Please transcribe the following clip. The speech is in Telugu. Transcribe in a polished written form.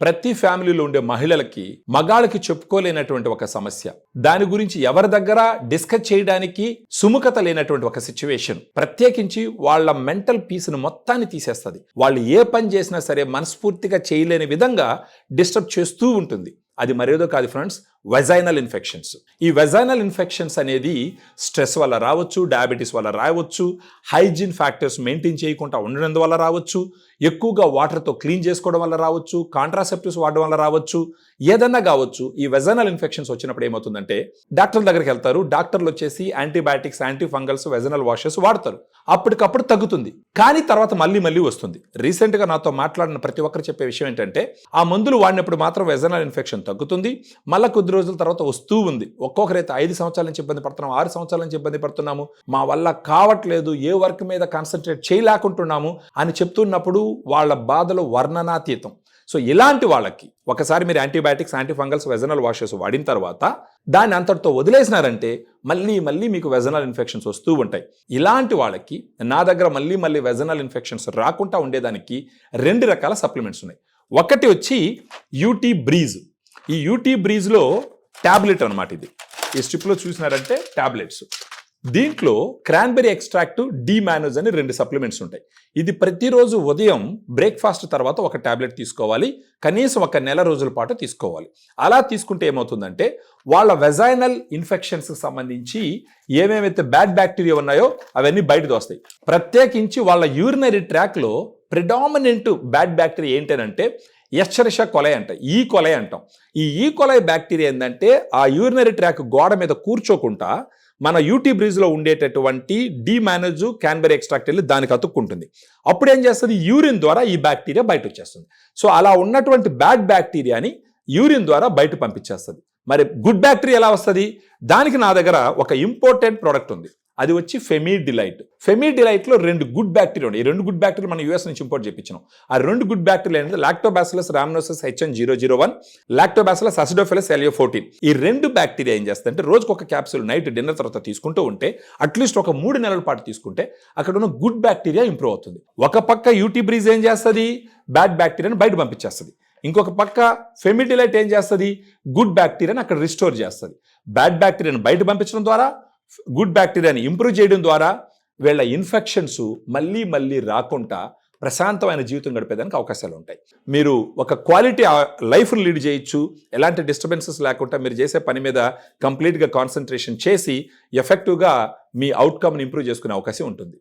ప్రతి ఫ్యామిలీలో ఉండే మహిళలకి మగాళ్ళకి చెప్పుకోలేనటువంటి ఒక సమస్య, దాని గురించి ఎవరి దగ్గర డిస్కస్ చేయడానికి సుముఖత లేనటువంటి ఒక సిచ్యువేషన్, ప్రత్యేకించి వాళ్ళ మెంటల్ పీస్ను మొత్తాన్ని తీసేస్తుంది. వాళ్ళు ఏ పని చేసినా సరే మనస్ఫూర్తిగా చేయలేని విధంగా డిస్టర్బ్ చేస్తూ ఉంటుంది. అది మరేదో కాదు ఫ్రెండ్స్, వెజైనల్ ఇన్ఫెక్షన్స్. ఈ వెజైనల్ ఇన్ఫెక్షన్స్ అనేది స్ట్రెస్ వల్ల రావచ్చు, డయాబెటీస్ వల్ల రావచ్చు, హైజీన్ ఫ్యాక్టర్స్ మెయింటైన్ చేయకుండా ఉండడం వల్ల రావచ్చు, ఎక్కువగా వాటర్తో క్లీన్ చేసుకోవడం వల్ల రావచ్చు, కాంట్రాసెప్టివ్స్ వాడడం వల్ల రావచ్చు, ఏదన్నా కావచ్చు. ఈ వెజైనల్ ఇన్ఫెక్షన్స్ వచ్చినప్పుడు ఏమవుతుందంటే డాక్టర్ దగ్గరికి వెళ్తారు. డాక్టర్లు వచ్చేసి యాంటీబయాటిక్స్, యాంటీఫంగల్స్, వెజైనల్ వాషెస్ వాడతారు. అప్పటికప్పుడు తగ్గుతుంది, కానీ తర్వాత మళ్ళీ వస్తుంది. రీసెంట్గా నాతో మాట్లాడిన ప్రతి ఒక్కరు చెప్పే విషయం ఏంటంటే ఆ మందులు వాడినప్పుడు మాత్రం వెజైనల్ ఇన్ఫెక్షన్ తగ్గుతుంది, మళ్ళీ కొద్ది రోజుల తర్వాత వస్తూ ఉంది. ఒక్కొక్కరైతే 5 సంవత్సరాల నుంచి ఇబ్బంది పడుతున్నాము, 6 సంవత్సరాల నుంచి ఇబ్బంది పడుతున్నాము, మా వల్ల కావట్లేదు, ఏ వర్క్ మీద కాన్సన్ట్రేట్ చేయలేకుంటున్నాము అని చెప్తున్నప్పుడు వాళ్ళ బాధలు వర్ణనాతీతం. సో ఇలాంటి వాళ్ళకి ఒకసారి మీరు యాంటీబయాటిక్స్, యాంటీఫంగల్స్, వెజనల్ వాషెస్ వాడిన తర్వాత దాన్ని అంతటితో వదిలేసినారంటే మళ్ళీ మీకు వెజనల్ ఇన్ఫెక్షన్స్ వస్తూ ఉంటాయి. ఇలాంటి వాళ్ళకి నా దగ్గర మళ్ళీ వెజనల్ ఇన్ఫెక్షన్స్ రాకుండా ఉండేదానికి 2 రకాల సప్లిమెంట్స్ ఉన్నాయి. ఒకటి వచ్చి యూటీ బ్రీజ్. ఈ యూటీ బ్రీజ్లో ట్యాబ్లెట్ అనమాట. ఇది ఈ స్ట్రిప్లో చూసినారంటే ట్యాబ్లెట్స్. దీంట్లో క్రాన్బెరీ ఎక్స్ట్రాక్ట్, డి మ్యానోజ్ అని 2 సప్లిమెంట్స్ ఉంటాయి. ఇది ప్రతిరోజు ఉదయం బ్రేక్ఫాస్ట్ తర్వాత ఒక ట్యాబ్లెట్ తీసుకోవాలి, కనీసం 1 నెల రోజుల పాటు తీసుకోవాలి. అలా తీసుకుంటే ఏమవుతుందంటే వాళ్ళ వెజైనల్ ఇన్ఫెక్షన్స్కి సంబంధించి ఏమేమైతే బ్యాడ్ బ్యాక్టీరియా ఉన్నాయో అవన్నీ బయటకు వస్తాయి. ప్రత్యేకించి వాళ్ళ యూరినరీ ట్రాక్లో ప్రిడామినెంట్ బ్యాడ్ బ్యాక్టీరియా ఏంటంటే ఎస్చరిషా కొలై అంట, ఈ కొలై అంటాం. ఈ కొలై బ్యాక్టీరియా ఏంటంటే ఆ యూరినరీ ట్రాక్ గోడ మీద కూర్చోకుండా మన యూటీ బ్రీజ్లో ఉండేటటువంటి డి మ్యానోజ్, క్రాన్బెరీ ఎక్స్ట్రాక్ట్ వెళ్ళి దానికి అతుక్కుంటుంది. అప్పుడు ఏం చేస్తుంది, యూరిన్ ద్వారా ఈ బ్యాక్టీరియా బయట వచ్చేస్తుంది. సో అలా ఉన్నటువంటి బ్యాడ్ బ్యాక్టీరియాని యూరిన్ ద్వారా బయట పంపించేస్తుంది. మరి గుడ్ బ్యాక్టీరియా ఎలా వస్తుంది? దానికి నా దగ్గర ఒక ఇంపార్టెంట్ ప్రోడక్ట్ ఉంది. అది వచ్చి ఫెమిడిలైట్. ఫెమిడిలైట్లో 2 గుడ్ బ్యాక్టీరియా ఉన్నాయి. ఈ 2 గుడ్ బ్యాక్టీరియా మనం యూఎస్ నుంచి ఇంపోర్ట్ చేయించాం. ఆ 2 గుడ్ బ్యాక్టీరియా ఏంటంటే lactobacillus rhamnosus HN001, lactobacillus acidophilus LA14. ఈ 2 బ్యాక్టీరియా ఏం చేస్తాయంటే రోజుకు ఒక క్యాప్సూల్ నైట్ డిన్నర్ తర్వాత తీసుకుంటూ ఉంటే అట్లీస్ట్ ఒక 3 నెలల పాటు తీసుకుంటే అక్కడ ఉన్న గుడ్ బ్యాక్టీరియా ఇంప్రూవ్ అవుతుంది. ఒక పక్క యూటీ బ్రీజ్ ఏం చేస్తుంది, బ్యాడ్ బ్యాక్టీరియాని బయట పంపించేస్తుంది. ఇంకొక పక్క ఫెమిడిలైట్ ఏం చేస్తుంది, గుడ్ బ్యాక్టీరియాని అక్కడ రిస్టోర్ చేస్తుంది. బ్యాడ్ బ్యాక్టీరియాని బయట పంపించడం ద్వారా, గుడ్ బ్యాక్టీరియాని ఇంప్రూవ్ చేయడం ద్వారా వీళ్ళ ఇన్ఫెక్షన్స్ మళ్ళీ రాకుండా ప్రశాంతమైన జీవితం గడిపేదానికి అవకాశాలు ఉంటాయి. మీరు ఒక క్వాలిటీ లైఫ్ని లీడ్ చేయొచ్చు. ఎలాంటి డిస్టర్బెన్సెస్ లేకుండా మీరు చేసే పని మీద కంప్లీట్గా కాన్సన్ట్రేషన్ చేసి ఎఫెక్టివ్గా మీ అవుట్కమ్ని ఇంప్రూవ్ చేసుకునే అవకాశం ఉంటుంది.